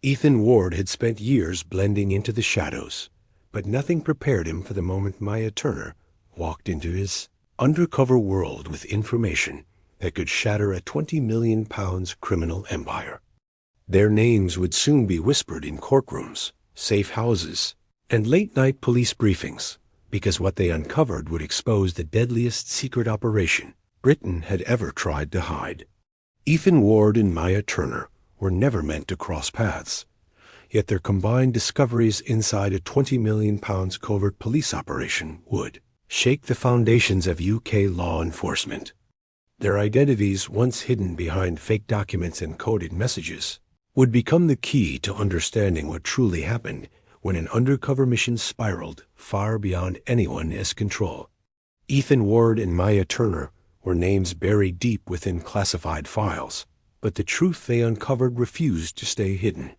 Ethan Ward had spent years blending into the shadows, but nothing prepared him for the moment Maya Turner walked into his undercover world with information that could shatter a £20 million criminal empire. Their names would soon be whispered in courtrooms, safe houses, and late-night police briefings, because what they uncovered would expose the deadliest secret operation Britain had ever tried to hide. Ethan Ward and Maya Turner were never meant to cross paths, yet their combined discoveries inside a £20 million covert police operation would shake the foundations of UK law enforcement. Their identities, once hidden behind fake documents and coded messages, would become the key to understanding what truly happened when an undercover mission spiraled far beyond anyone's control. Ethan Ward and Maya Turner were names buried deep within classified files, but the truth they uncovered refused to stay hidden.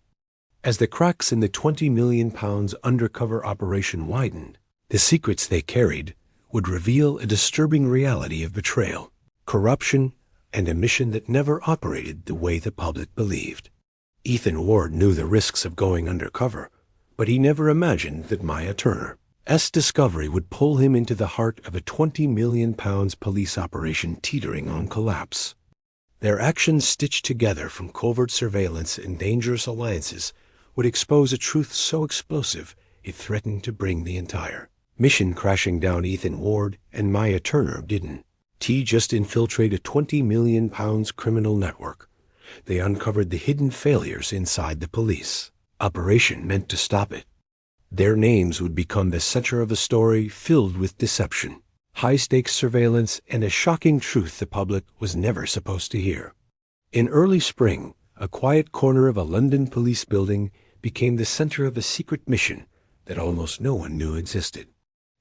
As the cracks in the £20 million undercover operation widened, the secrets they carried would reveal a disturbing reality of betrayal, corruption, and a mission that never operated the way the public believed. Ethan Ward knew the risks of going undercover, but he never imagined that Maya Turner's discovery would pull him into the heart of a £20 million police operation teetering on collapse. Their actions, stitched together from covert surveillance and dangerous alliances, would expose a truth so explosive it threatened to bring the entire mission crashing down. Ethan Ward and Maya Turner didn't just infiltrate a £20 million criminal network. They uncovered the hidden failures inside the police operation meant to stop it. Their names would become the center of a story filled with deception, high-stakes surveillance, and a shocking truth the public was never supposed to hear. In early spring, a quiet corner of a London police building became the center of a secret mission that almost no one knew existed.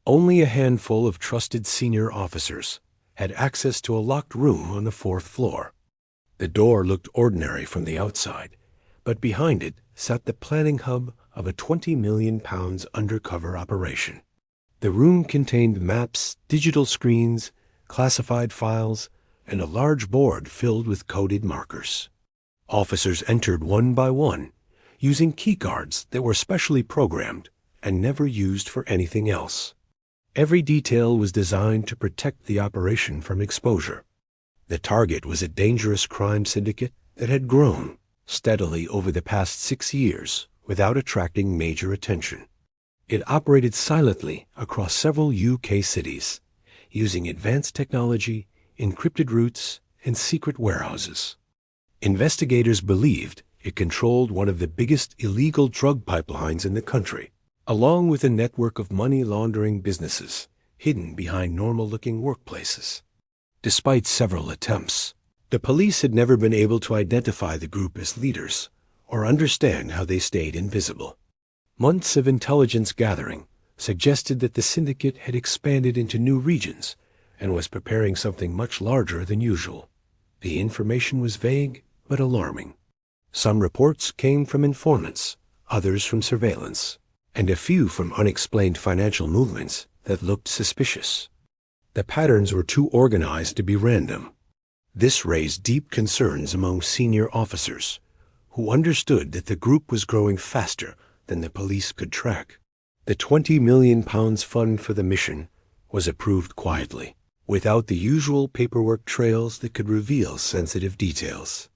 Only a handful of trusted senior officers had access to a locked room on the 4th floor. The door looked ordinary from the outside, but behind it sat the planning hub of a £20 million undercover operation. The room contained maps, digital screens, classified files, and a large board filled with coded markers. Officers entered one by one, using keycards that were specially programmed and never used for anything else. Every detail was designed to protect the operation from exposure. The target was a dangerous crime syndicate that had grown steadily over the past 6 years without attracting major attention. It operated silently across several UK cities, using advanced technology, encrypted routes, and secret warehouses. Investigators believed it controlled one of the biggest illegal drug pipelines in the country, along with a network of money-laundering businesses hidden behind normal-looking workplaces. Despite several attempts, the police had never been able to identify the group as leaders or understand how they stayed invisible. Months of intelligence gathering suggested that the syndicate had expanded into new regions and was preparing something much larger than usual. The information was vague but alarming. Some reports came from informants, others from surveillance, and a few from unexplained financial movements that looked suspicious. The patterns were too organized to be random. This raised deep concerns among senior officers, who understood that the group was growing faster than the police could track. The £20 million fund for the mission was approved quietly, without the usual paperwork trails that could reveal sensitive details.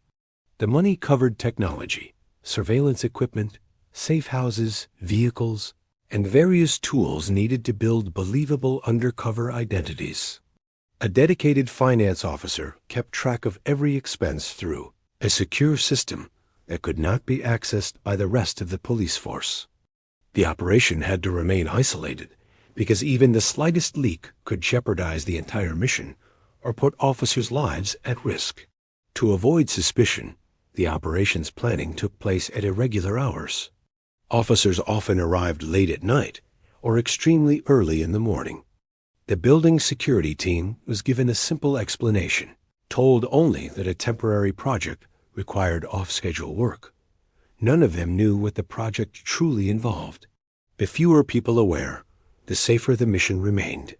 The money covered technology, surveillance equipment, safe houses, vehicles, and various tools needed to build believable undercover identities. A dedicated finance officer kept track of every expense through a secure system that could not be accessed by the rest of the police force. The operation had to remain isolated because even the slightest leak could jeopardize the entire mission or put officers' lives at risk. To avoid suspicion, the operation's planning took place at irregular hours. Officers often arrived late at night or extremely early in the morning. The building's security team was given a simple explanation, told only that a temporary project required off-schedule work. None of them knew what the project truly involved. The fewer people aware, the safer the mission remained.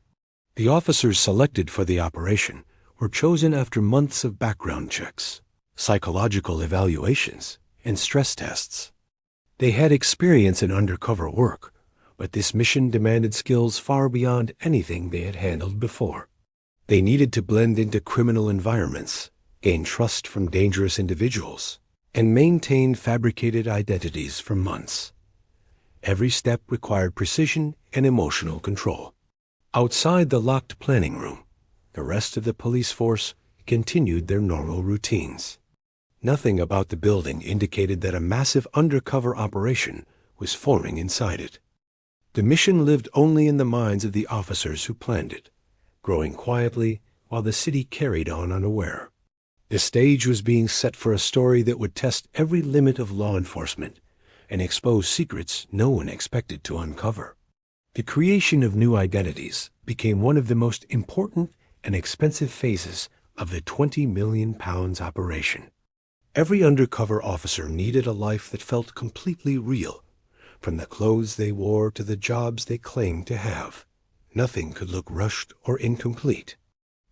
The officers selected for the operation were chosen after months of background checks, psychological evaluations, and stress tests. They had experience in undercover work, but this mission demanded skills far beyond anything they had handled before. They needed to blend into criminal environments, gain trust from dangerous individuals, and maintain fabricated identities for months. Every step required precision and emotional control. Outside the locked planning room, the rest of the police force continued their normal routines. Nothing about the building indicated that a massive undercover operation was forming inside it. The mission lived only in the minds of the officers who planned it, growing quietly while the city carried on unaware. The stage was being set for a story that would test every limit of law enforcement and expose secrets no one expected to uncover. The creation of new identities became one of the most important and expensive phases of the £20 million operation. Every undercover officer needed a life that felt completely real, from the clothes they wore to the jobs they claimed to have. Nothing could look rushed or incomplete.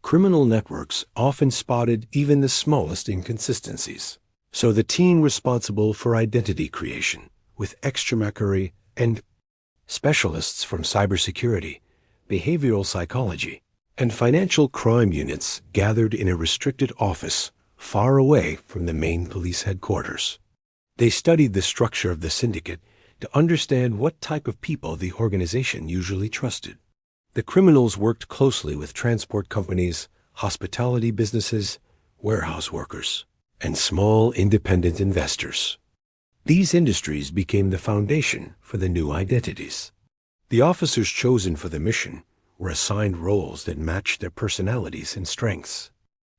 Criminal networks often spotted even the smallest inconsistencies. So the team responsible for identity creation, with extramarine and specialists from cybersecurity, behavioral psychology, and financial crime units gathered in a restricted office far away from the main police headquarters. They studied the structure of the syndicate to understand what type of people the organization usually trusted. The criminals worked closely with transport companies, hospitality businesses, warehouse workers, and small independent investors. These industries became the foundation for the new identities. The officers chosen for the mission were assigned roles that matched their personalities and strengths.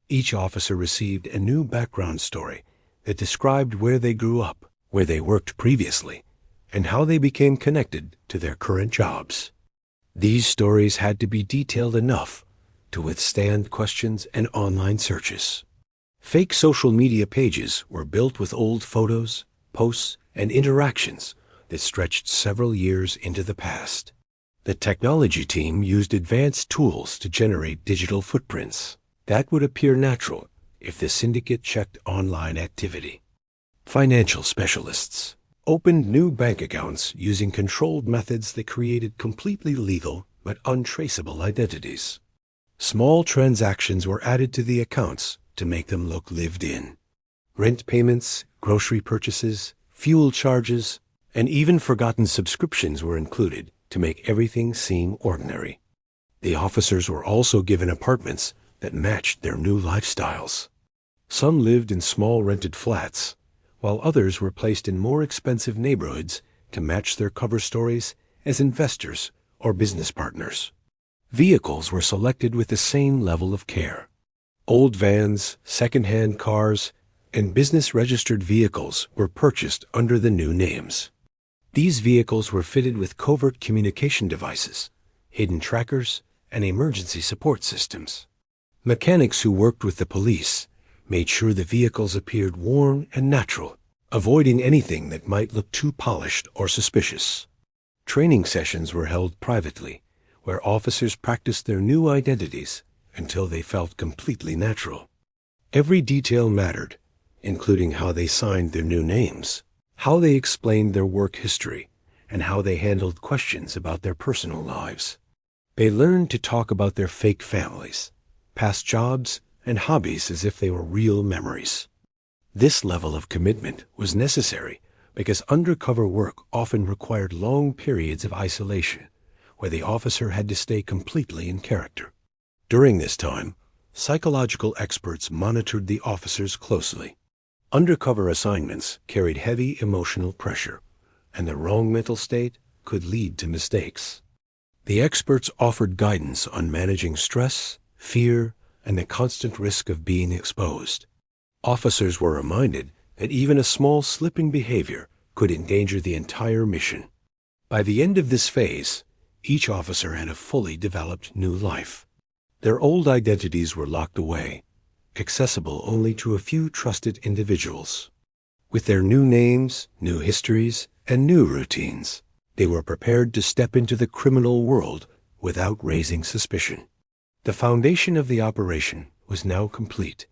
Each officer received a new background story that described where they grew up, where they worked previously, and how they became connected to their current jobs. These stories had to be detailed enough to withstand questions and online searches. Fake social media pages were built with old photos, posts, and interactions that stretched several years into the past. The technology team used advanced tools to generate digital footprints that would appear natural if the syndicate checked online activity. Financial specialists opened new bank accounts using controlled methods that created completely legal but untraceable identities. Small transactions were added to the accounts to make them look lived in. Rent payments, grocery purchases, fuel charges, and even forgotten subscriptions were included to make everything seem ordinary. The officers were also given apartments that matched their new lifestyles. Some lived in small rented flats, while others were placed in more expensive neighborhoods to match their cover stories as investors or business partners. Vehicles were selected with the same level of care. Old vans, second-hand cars, and business-registered vehicles were purchased under the new names. These vehicles were fitted with covert communication devices, hidden trackers, and emergency support systems. Mechanics who worked with the police made sure the vehicles appeared worn and natural, avoiding anything that might look too polished or suspicious. Training sessions were held privately, where officers practiced their new identities until they felt completely natural. Every detail mattered, including how they signed their new names, how they explained their work history, and how they handled questions about their personal lives. They learned to talk about their fake families, past jobs, and hobbies as if they were real memories. This level of commitment was necessary because undercover work often required long periods of isolation, where the officer had to stay completely in character. During this time, psychological experts monitored the officers closely. Undercover assignments carried heavy emotional pressure, and the wrong mental state could lead to mistakes. The experts offered guidance on managing stress, fear, and the constant risk of being exposed. Officers were reminded that even a small slip in behavior could endanger the entire mission. By the end of this phase, each officer had a fully developed new life. Their old identities were locked away, accessible only to a few trusted individuals. With their new names, new histories, and new routines, they were prepared to step into the criminal world without raising suspicion. The foundation of the operation was now complete,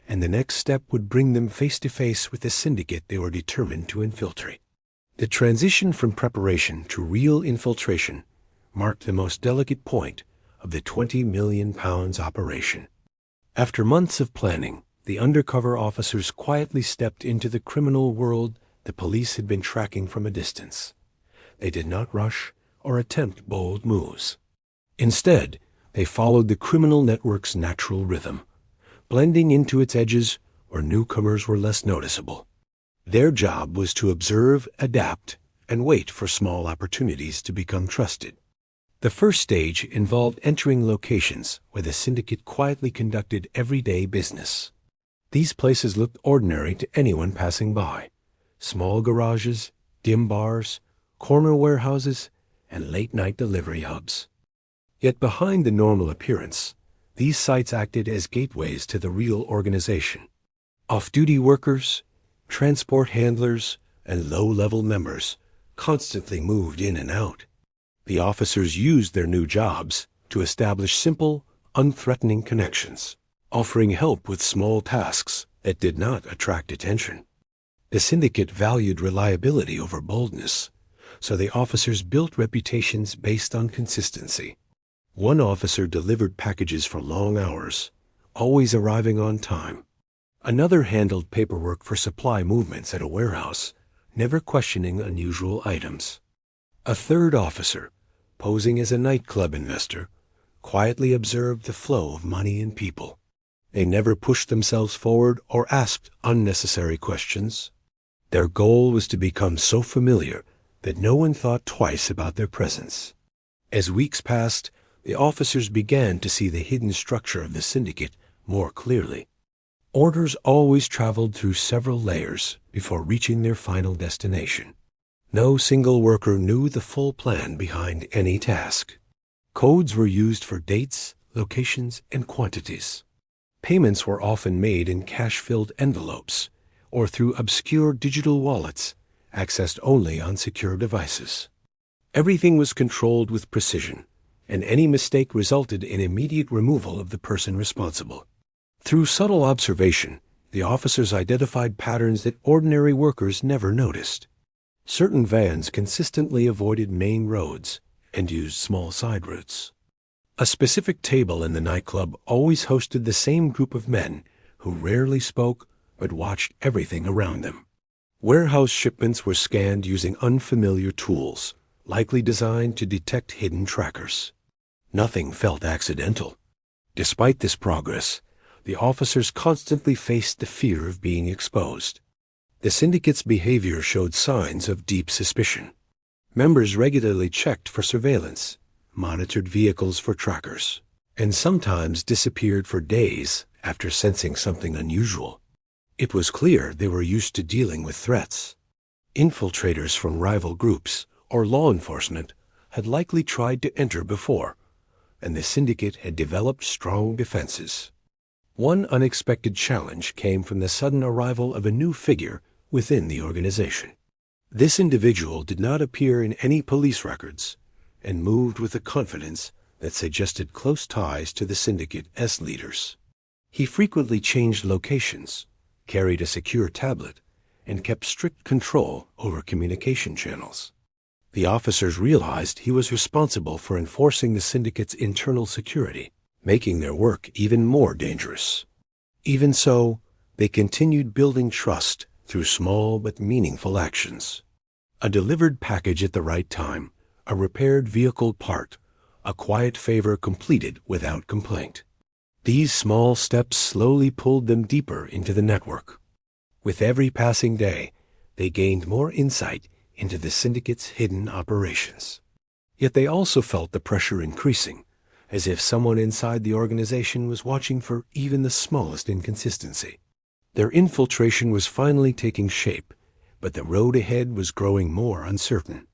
and the next step would bring them face to face with the syndicate they were determined to infiltrate. The transition from preparation to real infiltration marked the most delicate point of the £20 million operation. After months of planning, the undercover officers quietly stepped into the criminal world the police had been tracking from a distance. They did not rush or attempt bold moves. Instead, they followed the criminal network's natural rhythm, blending into its edges where newcomers were less noticeable. Their job was to observe, adapt, and wait for small opportunities to become trusted. The first stage involved entering locations where the syndicate quietly conducted everyday business. These places looked ordinary to anyone passing by: small garages, dim bars, corner warehouses, and late-night delivery hubs. Yet behind the normal appearance, these sites acted as gateways to the real organization. Off-duty workers, transport handlers, and low-level members constantly moved in and out. The officers used their new jobs to establish simple, unthreatening connections, offering help with small tasks that did not attract attention. The syndicate valued reliability over boldness, so the officers built reputations based on consistency. One officer delivered packages for long hours, always arriving on time. Another handled paperwork for supply movements at a warehouse, never questioning unusual items. A third officer, posing as a nightclub investor, quietly observed the flow of money and people. They never pushed themselves forward or asked unnecessary questions. Their goal was to become so familiar that no one thought twice about their presence. As weeks passed, the officers began to see the hidden structure of the syndicate more clearly. Orders always traveled through several layers before reaching their final destination. No single worker knew the full plan behind any task. Codes were used for dates, locations, and quantities. Payments were often made in cash-filled envelopes or through obscure digital wallets accessed only on secure devices. Everything was controlled with precision, and any mistake resulted in immediate removal of the person responsible. Through subtle observation, the officers identified patterns that ordinary workers never noticed. Certain vans consistently avoided main roads and used small side routes. A specific table in the nightclub always hosted the same group of men who rarely spoke but watched everything around them. Warehouse shipments were scanned using unfamiliar tools, likely designed to detect hidden trackers. Nothing felt accidental. Despite this progress, the officers constantly faced the fear of being exposed. The syndicate's behavior showed signs of deep suspicion. Members regularly checked for surveillance, monitored vehicles for trackers, and sometimes disappeared for days after sensing something unusual. It was clear they were used to dealing with threats. Infiltrators from rival groups or law enforcement had likely tried to enter before, and the syndicate had developed strong defenses. One unexpected challenge came from the sudden arrival of a new figure within the organization. This individual did not appear in any police records and moved with a confidence that suggested close ties to the syndicate as leaders. He frequently changed locations, carried a secure tablet, and kept strict control over communication channels. The officers realized he was responsible for enforcing the syndicate's internal security, making their work even more dangerous. Even so, they continued building trust through small but meaningful actions. A delivered package at the right time, a repaired vehicle part, a quiet favor completed without complaint. These small steps slowly pulled them deeper into the network. With every passing day, they gained more insight into the syndicate's hidden operations. Yet they also felt the pressure increasing, as if someone inside the organization was watching for even the smallest inconsistency. Their infiltration was finally taking shape, but the road ahead was growing more uncertain.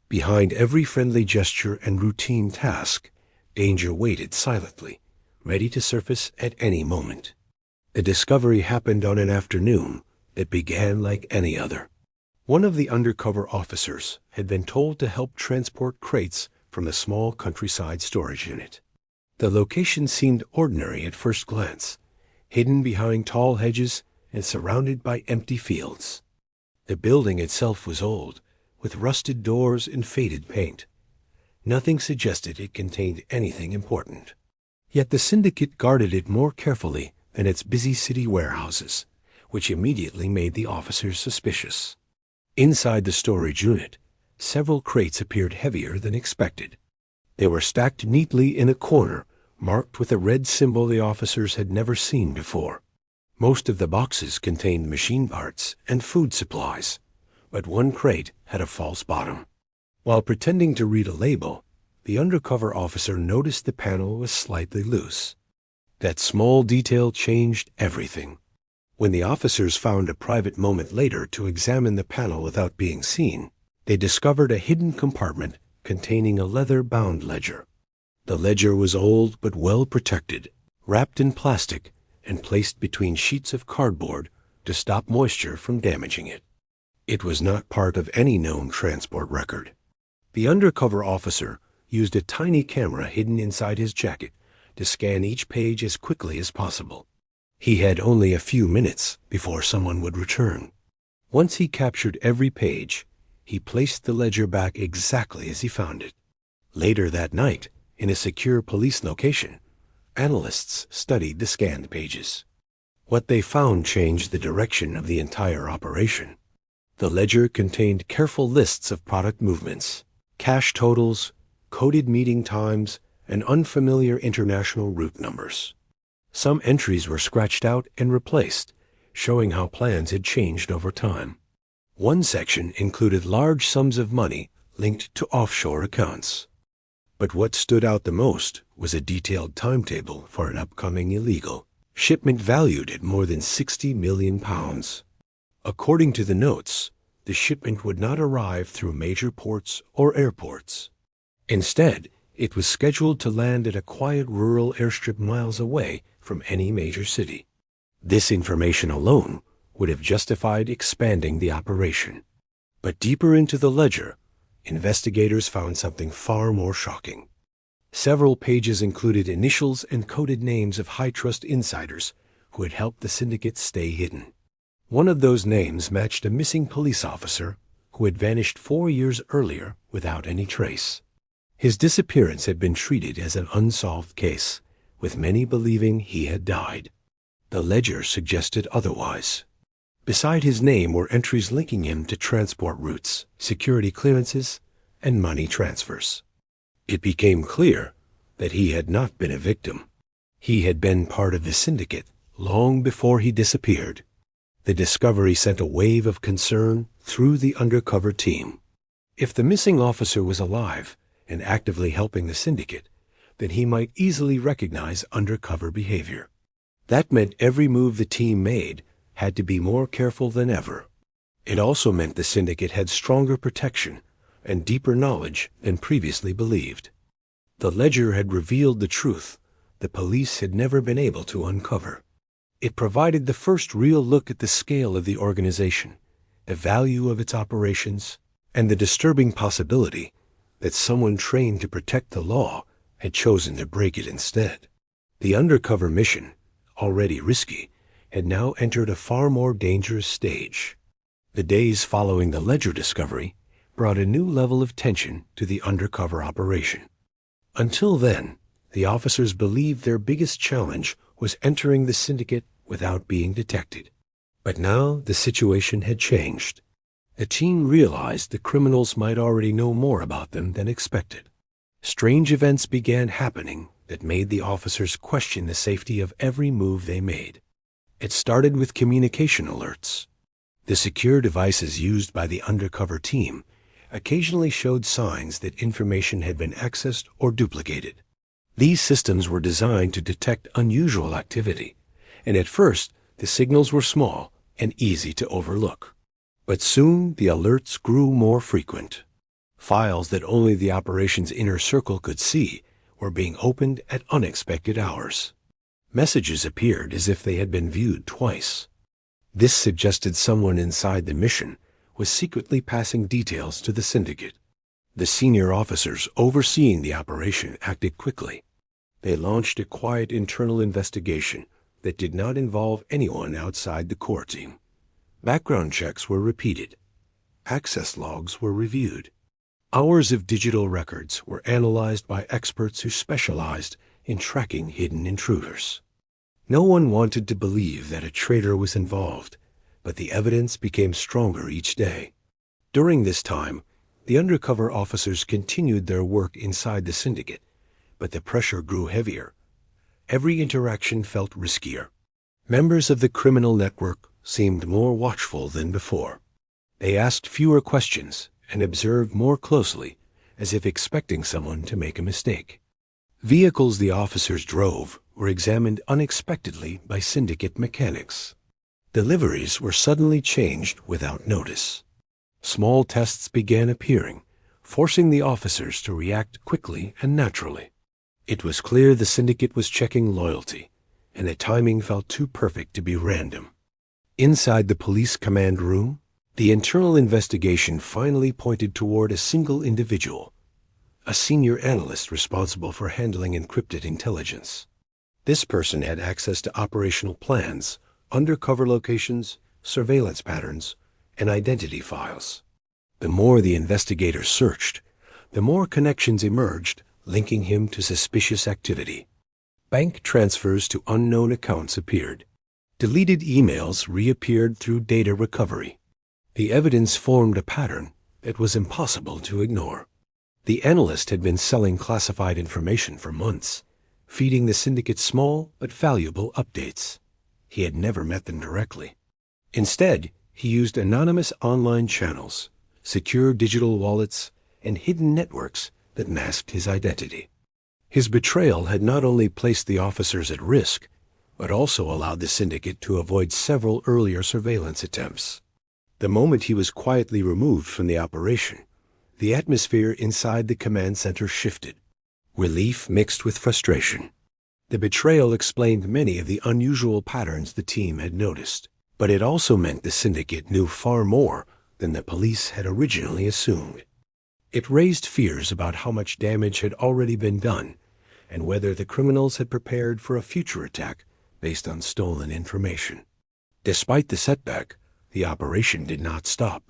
Behind every friendly gesture and routine task, danger waited silently, ready to surface at any moment. The discovery happened on an afternoon that began like any other. One of the undercover officers had been told to help transport crates from a small countryside storage unit. The location seemed ordinary at first glance, hidden behind tall hedges and surrounded by empty fields. The building itself was old, with rusted doors and faded paint. Nothing suggested it contained anything important. Yet the syndicate guarded it more carefully than its busy city warehouses, which immediately made the officers suspicious. Inside the storage unit, several crates appeared heavier than expected. They were stacked neatly in a corner, marked with a red symbol the officers had never seen before. Most of the boxes contained machine parts and food supplies, but one crate had a false bottom. While pretending to read a label, the undercover officer noticed the panel was slightly loose. That small detail changed everything. When the officers found a private moment later to examine the panel without being seen, they discovered a hidden compartment containing a leather-bound ledger. The ledger was old but well protected, wrapped in plastic and placed between sheets of cardboard to stop moisture from damaging it. It was not part of any known transport record. The undercover officer used a tiny camera hidden inside his jacket to scan each page as quickly as possible. He had only a few minutes before someone would return. Once he captured every page, he placed the ledger back exactly as he found it. Later that night, in a secure police location, analysts studied the scanned pages. What they found changed the direction of the entire operation. The ledger contained careful lists of product movements, cash totals, coded meeting times, and unfamiliar international route numbers. Some entries were scratched out and replaced, showing how plans had changed over time. One section included large sums of money linked to offshore accounts. But what stood out the most was a detailed timetable for an upcoming illegal shipment valued at more than £60 million. According to the notes, the shipment would not arrive through major ports or airports. Instead, it was scheduled to land at a quiet rural airstrip miles away from any major city. This information alone would have justified expanding the operation. But deeper into the ledger, investigators found something far more shocking. Several pages included initials and coded names of high-trust insiders who had helped the syndicate stay hidden. One of those names matched a missing police officer who had vanished 4 years earlier without any trace. His disappearance had been treated as an unsolved case, with many believing he had died. The ledger suggested otherwise. Beside his name were entries linking him to transport routes, security clearances, and money transfers. It became clear that he had not been a victim. He had been part of the syndicate long before he disappeared. The discovery sent a wave of concern through the undercover team. If the missing officer was alive and actively helping the syndicate, then he might easily recognize undercover behavior. That meant every move the team made had to be more careful than ever. It also meant the syndicate had stronger protection and deeper knowledge than previously believed. The ledger had revealed the truth the police had never been able to uncover. It provided the first real look at the scale of the organization, the value of its operations, and the disturbing possibility that someone trained to protect the law had chosen to break it instead. The undercover mission, already risky, had now entered a far more dangerous stage. The days following the ledger discovery brought a new level of tension to the undercover operation. Until then, the officers believed their biggest challenge was entering the syndicate without being detected. But now the situation had changed. The team realized the criminals might already know more about them than expected. Strange events began happening that made the officers question the safety of every move they made. It started with communication alerts. The secure devices used by the undercover team occasionally showed signs that information had been accessed or duplicated. These systems were designed to detect unusual activity, and at first the signals were small and easy to overlook. But soon the alerts grew more frequent. Files that only the operation's inner circle could see were being opened at unexpected hours. Messages appeared as if they had been viewed twice. This suggested someone inside the mission was secretly passing details to the syndicate. The senior officers overseeing the operation acted quickly. They launched a quiet internal investigation that did not involve anyone outside the core team. Background checks were repeated. Access logs were reviewed. Hours of digital records were analyzed by experts who specialized in tracking hidden intruders. No one wanted to believe that a traitor was involved, but the evidence became stronger each day. During this time, the undercover officers continued their work inside the syndicate, but the pressure grew heavier. Every interaction felt riskier. Members of the criminal network seemed more watchful than before. They asked fewer questions and observed more closely, as if expecting someone to make a mistake. Vehicles the officers drove were examined unexpectedly by syndicate mechanics. Deliveries were suddenly changed without notice. Small tests began appearing, forcing the officers to react quickly and naturally. It was clear the syndicate was checking loyalty, and the timing felt too perfect to be random. Inside the police command room, the internal investigation finally pointed toward a single individual, a senior analyst responsible for handling encrypted intelligence. This person had access to operational plans, undercover locations, surveillance patterns, and identity files. The more the investigators searched, the more connections emerged, linking him to suspicious activity. Bank transfers to unknown accounts appeared. Deleted emails reappeared through data recovery. The evidence formed a pattern that was impossible to ignore. The analyst had been selling classified information for months, feeding the syndicate small but valuable updates. He had never met them directly. Instead, he used anonymous online channels, secure digital wallets, and hidden networks that masked his identity. His betrayal had not only placed the officers at risk, but also allowed the syndicate to avoid several earlier surveillance attempts. The moment he was quietly removed from the operation, the atmosphere inside the command center shifted. Relief mixed with frustration. The betrayal explained many of the unusual patterns the team had noticed, but it also meant the syndicate knew far more than the police had originally assumed. It raised fears about how much damage had already been done and whether the criminals had prepared for a future attack based on stolen information. Despite the setback, the operation did not stop.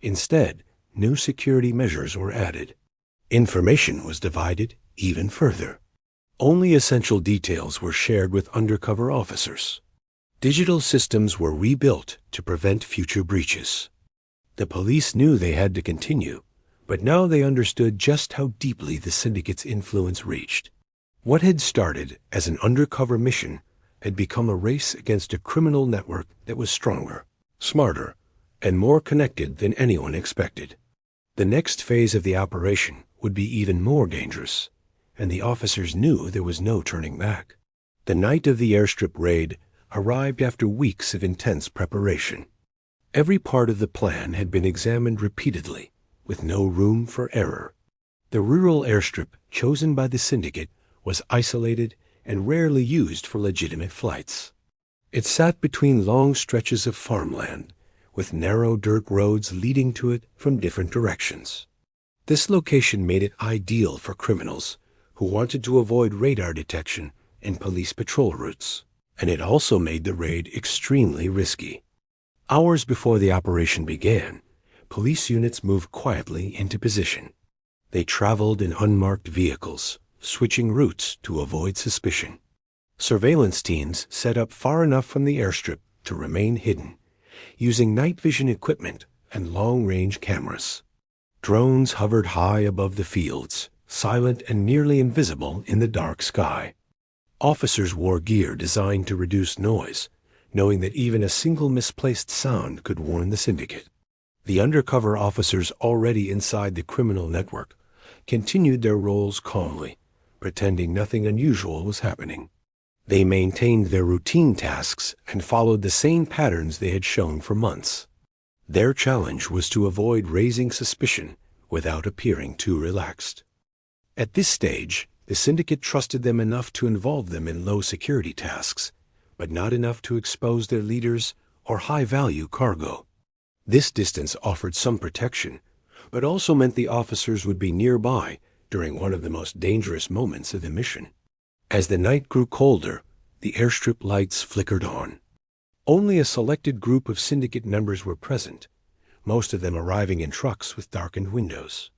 Instead, new security measures were added. Information was divided even further. Only essential details were shared with undercover officers. Digital systems were rebuilt to prevent future breaches. The police knew they had to continue, but now they understood just how deeply the syndicate's influence reached. What had started as an undercover mission had become a race against a criminal network that was stronger, smarter, and more connected than anyone expected. The next phase of the operation would be even more dangerous, and the officers knew there was no turning back. The night of the airstrip raid arrived after weeks of intense preparation. Every part of the plan had been examined repeatedly, with no room for error. The rural airstrip chosen by the syndicate was isolated and rarely used for legitimate flights. It sat between long stretches of farmland, with narrow dirt roads leading to it from different directions. This location made it ideal for criminals who wanted to avoid radar detection and police patrol routes, and it also made the raid extremely risky. Hours before the operation began, police units moved quietly into position. They traveled in unmarked vehicles, switching routes to avoid suspicion. Surveillance teams set up far enough from the airstrip to remain hidden, using night vision equipment and long-range cameras. Drones hovered high above the fields, silent and nearly invisible in the dark sky. Officers wore gear designed to reduce noise, knowing that even a single misplaced sound could warn the syndicate. The undercover officers already inside the criminal network continued their roles calmly, pretending nothing unusual was happening. They maintained their routine tasks and followed the same patterns they had shown for months. Their challenge was to avoid raising suspicion without appearing too relaxed. At this stage, the syndicate trusted them enough to involve them in low-security tasks, but not enough to expose their leaders or high-value cargo. This distance offered some protection, but also meant the officers would be nearby during one of the most dangerous moments of the mission. As the night grew colder, the airstrip lights flickered on. Only a selected group of syndicate members were present, most of them arriving in trucks with darkened windows.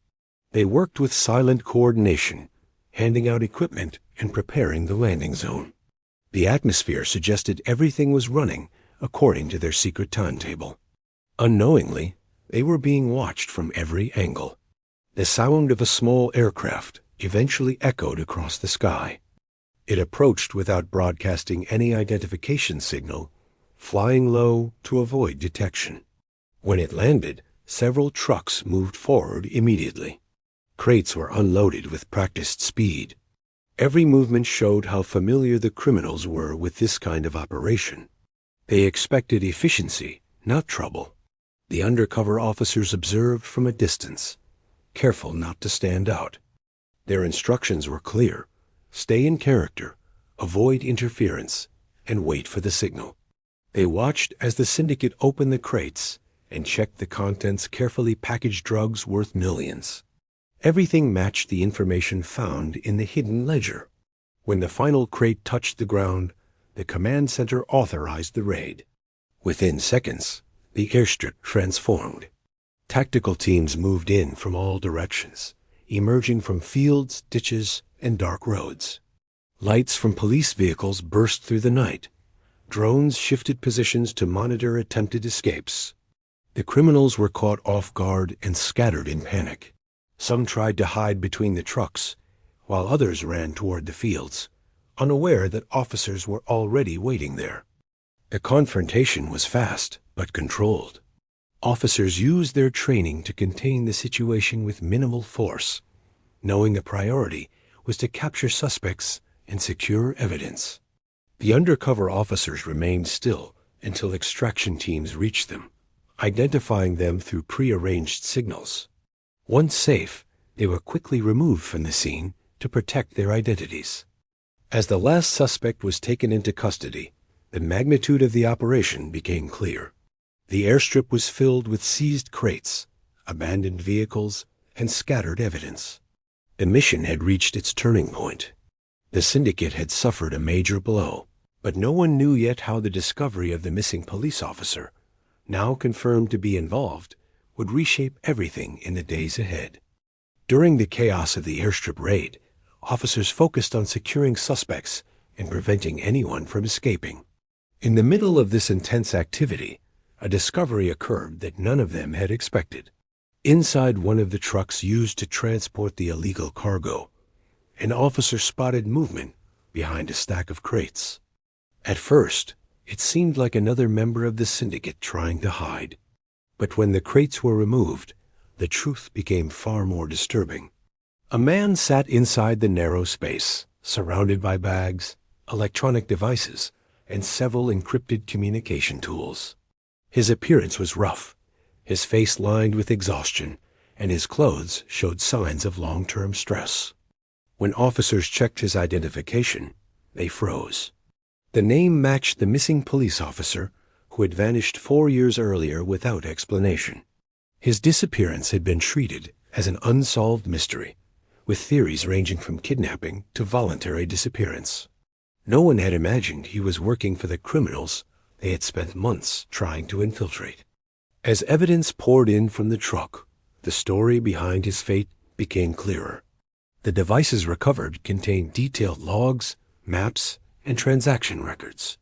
They worked with silent coordination, handing out equipment and preparing the landing zone. The atmosphere suggested everything was running according to their secret timetable. Unknowingly, they were being watched from every angle. The sound of a small aircraft eventually echoed across the sky. It approached without broadcasting any identification signal, flying low to avoid detection. When it landed, several trucks moved forward immediately. Crates were unloaded with practiced speed. Every movement showed how familiar the criminals were with this kind of operation. They expected efficiency, not trouble. The undercover officers observed from a distance, careful not to stand out. Their instructions were clear: stay in character, avoid interference, and wait for the signal. They watched as the syndicate opened the crates and checked the contents carefully packaged drugs worth millions. Everything matched the information found in the hidden ledger. When the final crate touched the ground, the command center authorized the raid. Within seconds, the airstrip transformed. Tactical teams moved in from all directions, emerging from fields, ditches, and dark roads. Lights from police vehicles burst through the night. Drones shifted positions to monitor attempted escapes. The criminals were caught off guard and scattered in panic. Some tried to hide between the trucks, while others ran toward the fields, unaware that officers were already waiting there. The confrontation was fast, but controlled. Officers used their training to contain the situation with minimal force, knowing the priority was to capture suspects and secure evidence. The undercover officers remained still until extraction teams reached them, identifying them through prearranged signals. Once safe, they were quickly removed from the scene to protect their identities. As the last suspect was taken into custody, the magnitude of the operation became clear. The airstrip was filled with seized crates, abandoned vehicles, and scattered evidence. The mission had reached its turning point. The syndicate had suffered a major blow, but no one knew yet how the discovery of the missing police officer, now confirmed to be involved, would reshape everything in the days ahead. During the chaos of the airstrip raid, officers focused on securing suspects and preventing anyone from escaping. In the middle of this intense activity, a discovery occurred that none of them had expected. Inside one of the trucks used to transport the illegal cargo, an officer spotted movement behind a stack of crates. At first, it seemed like another member of the syndicate trying to hide. But when the crates were removed, the truth became far more disturbing. A man sat inside the narrow space, surrounded by bags, electronic devices, and several encrypted communication tools. His appearance was rough, his face lined with exhaustion, and his clothes showed signs of long-term stress. When officers checked his identification, they froze. The name matched the missing police officer who had vanished 4 years earlier without explanation. His disappearance had been treated as an unsolved mystery, with theories ranging from kidnapping to voluntary disappearance. No one had imagined he was working for the criminals they had spent months trying to infiltrate. As evidence poured in from the truck, the story behind his fate became clearer. The devices recovered contained detailed logs, maps, and transaction records.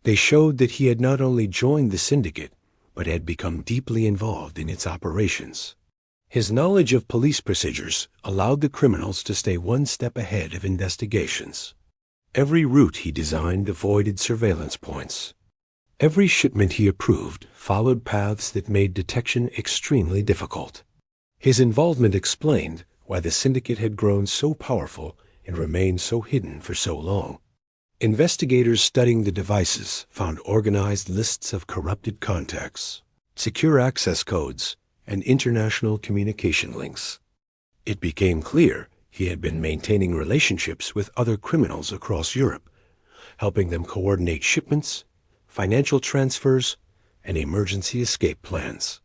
They showed that he had not only joined the syndicate, but had become deeply involved in its operations. His knowledge of police procedures allowed the criminals to stay one step ahead of investigations. Every route he designed avoided surveillance points. Every shipment he approved followed paths that made detection extremely difficult. His involvement explained why the syndicate had grown so powerful and remained so hidden for so long. Investigators studying the devices found organized lists of corrupted contacts, secure access codes, and international communication links. It became clear he had been maintaining relationships with other criminals across Europe, helping them coordinate shipments, financial transfers, and emergency escape plans.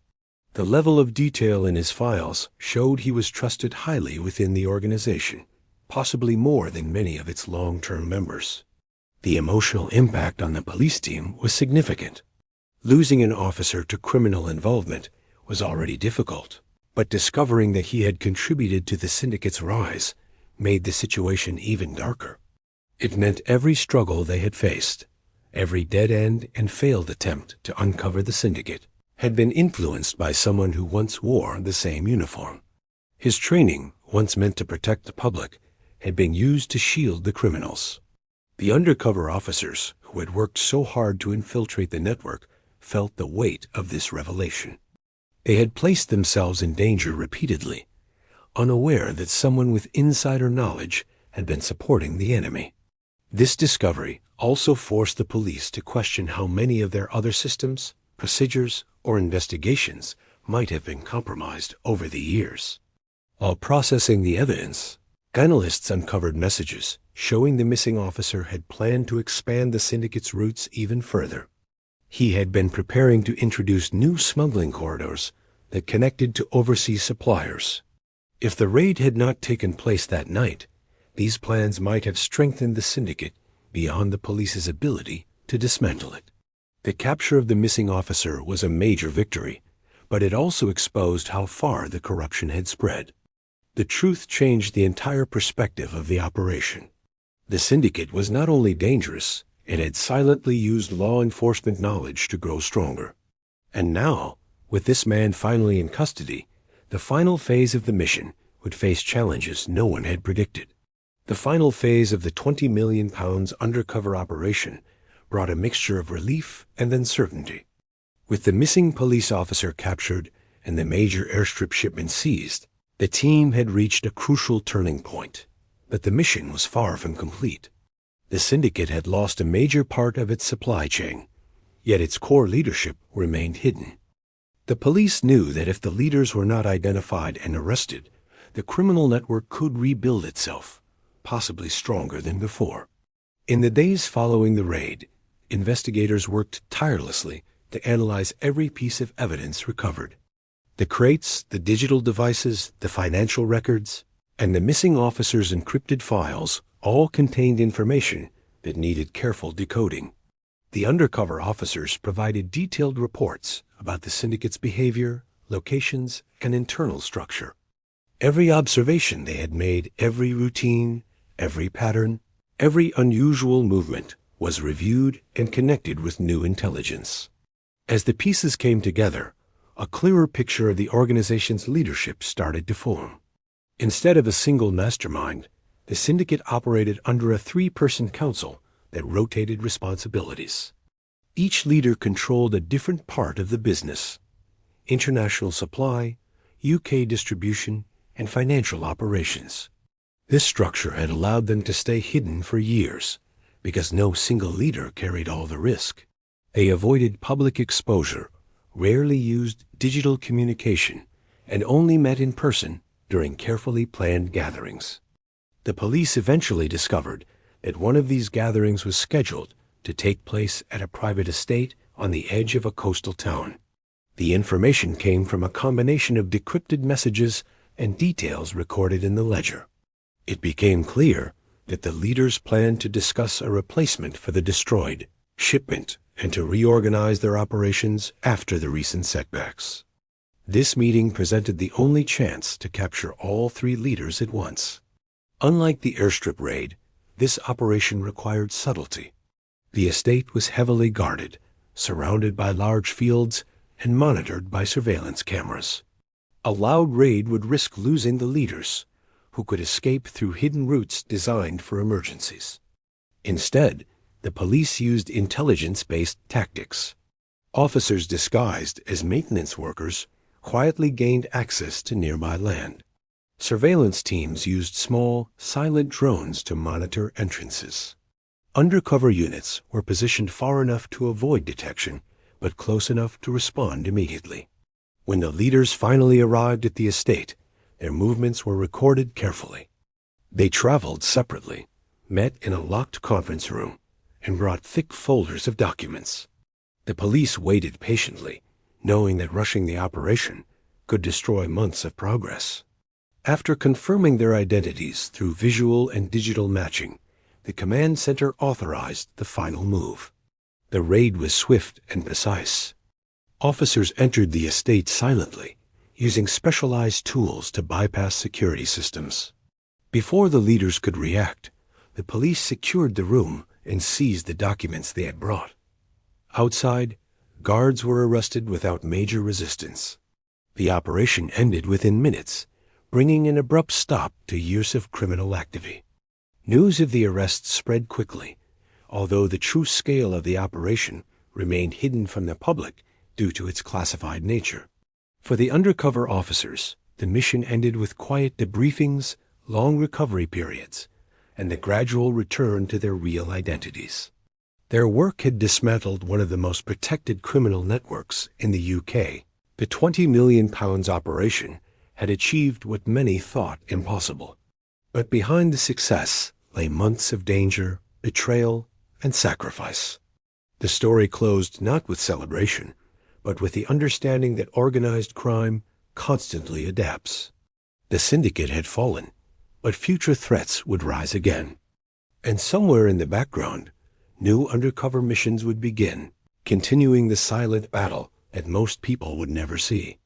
The level of detail in his files showed he was trusted highly within the organization, possibly more than many of its long-term members. The emotional impact on the police team was significant. Losing an officer to criminal involvement was already difficult, but discovering that he had contributed to the syndicate's rise made the situation even darker. It meant every struggle they had faced, every dead-end and failed attempt to uncover the syndicate, had been influenced by someone who once wore the same uniform. His training, once meant to protect the public, had been used to shield the criminals. The undercover officers who had worked so hard to infiltrate the network felt the weight of this revelation. They had placed themselves in danger repeatedly, unaware that someone with insider knowledge had been supporting the enemy. This discovery also forced the police to question how many of their other systems, procedures, or investigations might have been compromised over the years. While processing the evidence, analysts uncovered messages showing the missing officer had planned to expand the syndicate's routes even further. He had been preparing to introduce new smuggling corridors that connected to overseas suppliers. If the raid had not taken place that night, these plans might have strengthened the syndicate beyond the police's ability to dismantle it. The capture of the missing officer was a major victory, but it also exposed how far the corruption had spread. The truth changed the entire perspective of the operation. The syndicate was not only dangerous, it had silently used law enforcement knowledge to grow stronger. And now, with this man finally in custody, the final phase of the mission would face challenges no one had predicted. The final phase of the £20 million undercover operation brought a mixture of relief and uncertainty. With the missing police officer captured and the major airstrip shipment seized, the team had reached a crucial turning point, but the mission was far from complete. The syndicate had lost a major part of its supply chain, yet its core leadership remained hidden. The police knew that if the leaders were not identified and arrested, the criminal network could rebuild itself, possibly stronger than before. In the days following the raid, investigators worked tirelessly to analyze every piece of evidence recovered. The crates, the digital devices, the financial records, and the missing officer's encrypted files all contained information that needed careful decoding. The undercover officers provided detailed reports about the syndicate's behavior, locations, and internal structure. Every observation they had made, every routine, every pattern, every unusual movement was reviewed and connected with new intelligence. As the pieces came together, a clearer picture of the organization's leadership started to form. Instead of a single mastermind, the syndicate operated under a three-person council that rotated responsibilities. Each leader controlled a different part of the business: international supply, UK distribution, and financial operations. This structure had allowed them to stay hidden for years because no single leader carried all the risk. They avoided public exposure, rarely used digital communication, and only met in person during carefully planned gatherings. The police eventually discovered that one of these gatherings was scheduled to take place at a private estate on the edge of a coastal town. The information came from a combination of decrypted messages and details recorded in the ledger. It became clear that the leaders planned to discuss a replacement for the destroyed shipment and to reorganize their operations after the recent setbacks. This meeting presented the only chance to capture all three leaders at once. Unlike the airstrip raid, this operation required subtlety. The estate was heavily guarded, surrounded by large fields, and monitored by surveillance cameras. A loud raid would risk losing the leaders, who could escape through hidden routes designed for emergencies. Instead, the police used intelligence-based tactics. Officers disguised as maintenance workers quietly gained access to nearby land. Surveillance teams used small, silent drones to monitor entrances. Undercover units were positioned far enough to avoid detection, but close enough to respond immediately. When the leaders finally arrived at the estate, their movements were recorded carefully. They traveled separately, met in a locked conference room, and brought thick folders of documents. The police waited patiently, knowing that rushing the operation could destroy months of progress. After confirming their identities through visual and digital matching, the command center authorized the final move. The raid was swift and precise. Officers entered the estate silently, using specialized tools to bypass security systems. Before the leaders could react, the police secured the room and seized the documents they had brought. Outside, guards were arrested without major resistance. The operation ended within minutes, bringing an abrupt stop to years of criminal activity. News of the arrests spread quickly, although the true scale of the operation remained hidden from the public due to its classified nature. For the undercover officers, the mission ended with quiet debriefings, long recovery periods, and the gradual return to their real identities. Their work had dismantled one of the most protected criminal networks in the UK. The £20 million operation had achieved what many thought impossible. But behind the success lay months of danger, betrayal, and sacrifice. The story closed not with celebration, but with the understanding that organized crime constantly adapts. The syndicate had fallen, but future threats would rise again. And somewhere in the background, new undercover missions would begin, continuing the silent battle that most people would never see.